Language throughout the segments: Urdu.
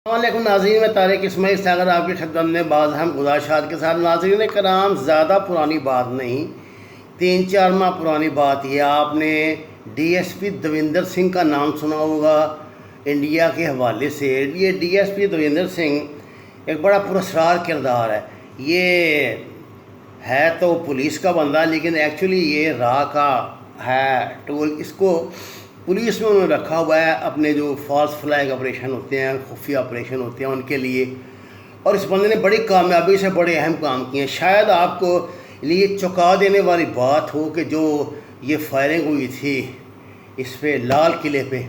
السلام علیکم ناظرین، میں طارق اسماعیل ساگر آپ کی خدمت میں بعض اہم گزارشات کے ساتھ۔ ناظرین کرام، زیادہ پرانی بات نہیں، 3-4 ماہ پرانی بات یہ آپ نے D S P Devinder Singh کا نام سنا ہوگا انڈیا کے حوالے سے۔ یہ D S P Devinder Singh ایک بڑا پراسرار کردار ہے۔ یہ ہے تو پولیس کا بندہ، لیکن ایکچولی یہ را کا ہے ٹول۔ اس کو پولیس میں انہوں نے رکھا ہوا ہے اپنے جو فالس فلیگ آپریشن ہوتے ہیں، خفیہ آپریشن ہوتے ہیں ان کے لیے، اور اس بندے نے بڑی کامیابی سے بڑے اہم کام کیے ہیں۔ شاید آپ کو لیے چونکا دینے والی بات ہو کہ جو یہ فائرنگ ہوئی تھی اس پہ لال قلعے پہ،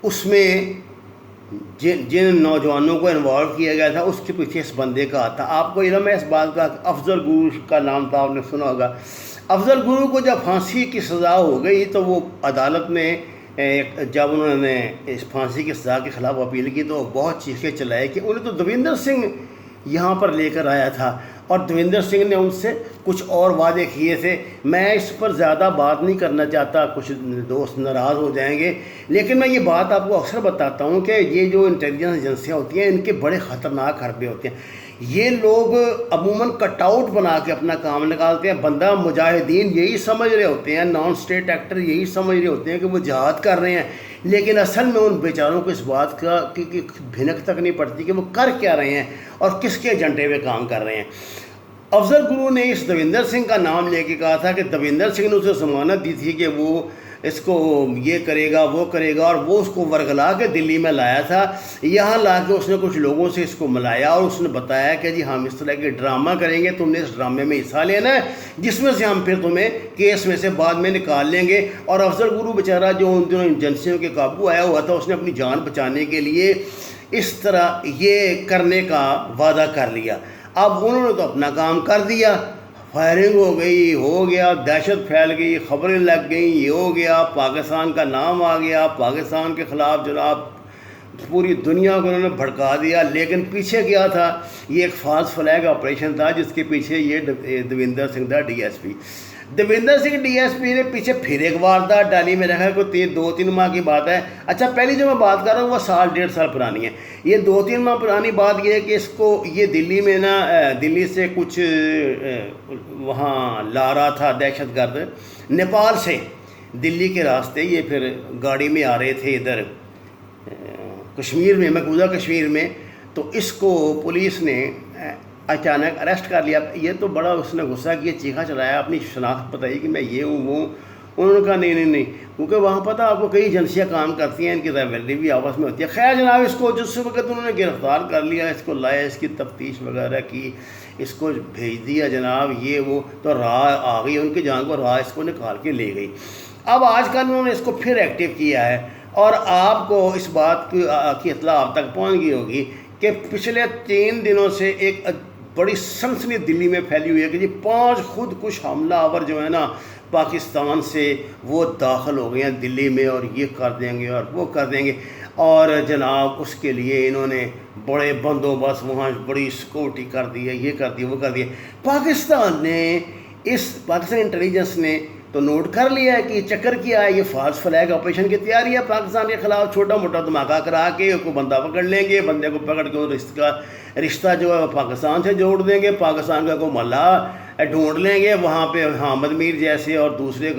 اس میں جن نوجوانوں کو انوالو کیا گیا تھا اس کے پیچھے اس بندے کا تھا۔ آپ کو علم ہے اس بات کا کہ افضل گرو کا نام تھا، آپ نے سنا ہوگا۔ افضل گرو کو جب پھانسی کی سزا ہو گئی تو وہ عدالت میں جب انہوں نے اس پھانسی کی سزا کے خلاف اپیل کی تو بہت چیخیں چلائے کہ انہیں تو دویندر سنگھ یہاں پر لے کر آیا تھا اور دویندر سنگھ نے ان سے کچھ اور وعدے کیے تھے۔ میں اس پر زیادہ بات نہیں کرنا چاہتا، کچھ دوست ناراض ہو جائیں گے، لیکن میں یہ بات آپ کو اکثر بتاتا ہوں کہ یہ جو انٹیلیجنس ایجنسیاں ہوتی ہیں ان کے بڑے خطرناک حربے ہوتے ہیں۔ یہ لوگ عموماً کٹ آؤٹ بنا کے اپنا کام نکالتے ہیں۔ بندہ مجاہدین یہی سمجھ رہے ہوتے ہیں، نان اسٹیٹ ایکٹر یہی سمجھ رہے ہوتے ہیں کہ وہ جہاد کر رہے ہیں، لیکن اصل میں ان بیچاروں کو اس بات کا کی بھنک تک نہیں پڑتی کہ وہ کر کیا رہے ہیں اور کس کے ایجنڈے پہ کام کر رہے ہیں۔ افضل گرو نے اس دویندر سنگھ کا نام لے کے کہا تھا کہ دویندر سنگھ نے اسے ضمانت دی تھی کہ وہ اس کو یہ کرے گا وہ کرے گا، اور وہ اس کو ورگلا کے دلی میں لایا تھا۔ یہاں لا کے اس نے کچھ لوگوں سے اس کو ملایا اور اس نے بتایا کہ جی ہم اس طرح کے ڈرامہ کریں گے، تم نے اس ڈرامے میں حصہ لینا ہے جس میں سے ہم پھر تمہیں کیس میں سے بعد میں نکال لیں گے۔ اور افضل گرو بیچارہ جو ان دنوں ایجنسیوں کے قابو آیا ہوا تھا، اس نے اپنی جان بچانے کے لیے اس طرح یہ کرنے کا وعدہ کر لیا۔ اب انہوں نے تو اپنا کام کر دیا، فائرنگ ہو گئی، ہو گیا، دہشت پھیل گئی، خبریں لگ گئیں، یہ ہو گیا، پاکستان کا نام آ گیا، پاکستان کے خلاف جناب پوری دنیا کو انہوں نے بھڑکا دیا۔ لیکن پیچھے کیا تھا؟ یہ ایک فالس فلیگ آپریشن تھا جس کے پیچھے یہ دویندر سنگھ تھا، D S P Devinder Singh. D S P نے پیچھے پھر ایک واردات ڈالی، میں رکھا کوئی 2-3 ماہ کی بات ہے۔ اچھا، پہلی جو میں بات کر رہا ہوں وہ 1.5 سال پرانی ہے۔ یہ 2-3 ماہ پرانی بات یہ ہے کہ اس کو یہ دلی میں نا دلی سے کچھ وہاں لا رہا تھا دہشت گرد، نیپال سے دلی کے راستے، یہ پھر گاڑی میں آ رہے تھے ادھر کشمیر میں، مقبوضہ کشمیر میں، تو اس کو پولیس نے اچانک اریسٹ کر لیا۔ یہ تو بڑا اس نے غصہ کیا، چیخا چلایا، اپنی شناخت بتائی کہ میں یہ ہوں وہ ہوں۔ انہوں نے کہا نہیں، کیونکہ وہاں پتہ آپ کو کئی ایجنسیاں کام کرتی ہیں، ان کی رائیولری بھی آپس میں ہوتی ہے۔ خیر جناب، اس کو جس وقت انہوں نے گرفتار کر لیا، اس کو لایا، اس کی تفتیش وغیرہ کی، اس کو بھیج دیا جناب، یہ وہ، تو راہ آ گئی ان کی جان کو، راہ اس کو نکال کے لے گئی۔ اب آج کل انہوں نے اس کو پھر ایکٹیو کیا ہے، اور آپ کو اس بات کی اطلاع آپ تک پہنچ گئی ہوگی کہ پچھلے 3 دنوں سے ایک بڑی سنسنی دلی میں پھیلی ہوئی ہے کہ جی 5 خود کش حملہ آور جو ہے نا پاکستان سے وہ داخل ہو گئے ہیں دلی میں، اور یہ کر دیں گے اور وہ کر دیں گے، اور جناب اس کے لیے انہوں نے بڑے بندوبست، وہاں بڑی سیکورٹی کر دی ہے، یہ کر دی وہ کر دی ہے۔ پاکستان انٹیلیجنس نے تو نوٹ کر لیا ہے کہ یہ چکر کیا ہے، یہ فالس فلیگ آپریشن کی تیاری ہے پاکستان کے خلاف۔ چھوٹا موٹا دھماکہ کرا کے کوئی بندہ پکڑ لیں گے، بندے کو پکڑ کے رشتہ جو ہے پاکستان سے جوڑ دیں گے، پاکستان کا کوئی محلہ ڈھونڈ لیں گے، وہاں پہ حامد میر جیسے اور دوسرے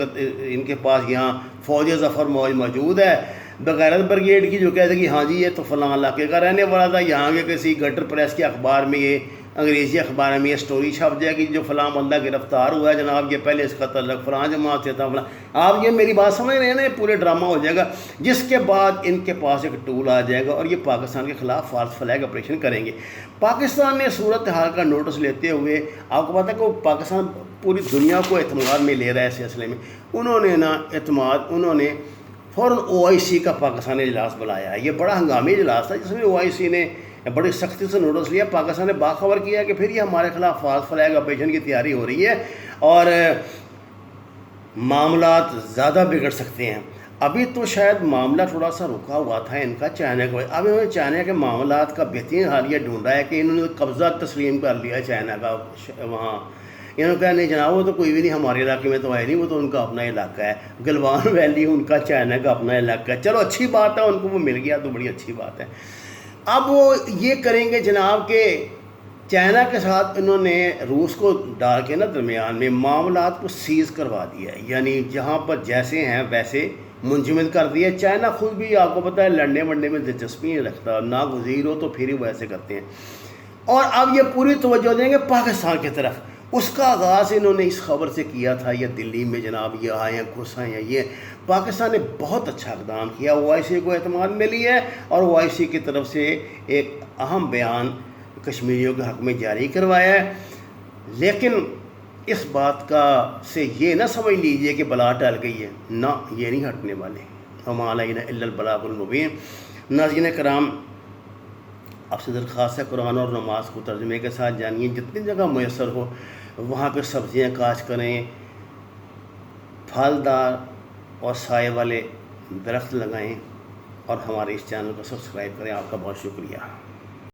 ان کے پاس یہاں فوج ظفر موجود ہے بغیرت بریگیڈ کی، جو کہتے ہیں کہ ہاں جی یہ تو فلاں علاقے کا رہنے والا تھا، یہاں کے کسی گٹر پریس کے اخبار میں، یہ انگریزی اخبار میں یہ سٹوری چھپ جائے کہ جو فلاں بندہ گرفتار ہوا ہے جناب، یہ پہلے اس کا تعلق فلاں جماعت سے تھا فلاں۔ آپ یہ میری بات سمجھ رہے ہیں نا، پورے ڈرامہ ہو جائے گا، جس کے بعد ان کے پاس ایک ٹول آ جائے گا اور یہ پاکستان کے خلاف فالس فلیگ آپریشن کریں گے۔ پاکستان نے صورتحال کا نوٹس لیتے ہوئے، آپ کو پتہ ہے کہ وہ پاکستان پوری دنیا کو اعتماد میں لے رہا ہے اس سلسلے میں، انہوں نے فوراً OIC کا پاکستانی اجلاس بلایا ہے۔ یہ بڑا ہنگامی اجلاس تھا جس میں OIC نے بڑی سختی سے نوٹس لیا، پاکستان نے باخبر کیا کہ پھر یہ ہمارے خلاف فالس فلیگ آپریشن کی تیاری ہو رہی ہے اور معاملات زیادہ بگڑ سکتے ہیں۔ ابھی تو شاید معاملہ تھوڑا سا رکا ہوا تھا ان کا چائنا کو، اب انہوں نے چائنا کے معاملات کا بہترین حال یہ ڈھونڈا ہے کہ انہوں نے قبضہ تسلیم کر لیا چائنا کا وہاں۔ انہوں نے کہا نہیں جناب وہ تو کوئی بھی نہیں ہمارے علاقے میں تو ہے نہیں، وہ تو ان کا اپنا علاقہ ہے، گلوان ویلی ان کا چائنا کا اپنا علاقہ ہے۔ چلو اچھی بات ہے، ان کو وہ مل گیا تو بڑی اچھی بات ہے۔ اب وہ یہ کریں گے جناب کہ چائنا کے ساتھ انہوں نے روس کو ڈال کے نا درمیان میں معاملات کو سیز کروا دیا ہے، یعنی جہاں پر جیسے ہیں ویسے منجمد کر دیا۔ چائنا خود بھی آپ کو پتہ ہے لڑنے وڑنے میں دلچسپی نہیں رکھتا، ناگزیر ہو تو پھر ہی وہ ایسے کرتے ہیں، اور اب یہ پوری توجہ دیں گے پاکستان کی طرف۔ اس کا آغاز انہوں نے اس خبر سے کیا تھا، یہ دلی میں جناب یہ آئے ہیں گھس آئے ہیں، یہ پاکستان نے بہت اچھا اقدام کیا، او آئی سی کو اعتماد ملی ہے، اور او آئی سی کی طرف سے ایک اہم بیان کشمیریوں کے حق میں جاری کروایا ہے۔ لیکن اس بات کا سے یہ نہ سمجھ لیجئے کہ بلا ٹل گئی ہے، نہ، یہ نہیں ہٹنے والے۔ وما علینا الا البلاغ المبین۔ ناظرین کرام، آپ سے درخواست ہے قرآن اور نماز کو ترجمے کے ساتھ جانیے، جتنی جگہ میسر ہو وہاں پہ سبزیاں کاشت کریں، پھلدار اور سائے والے درخت لگائیں، اور ہمارے اس چینل کو سبسکرائب کریں۔ آپ کا بہت شکریہ۔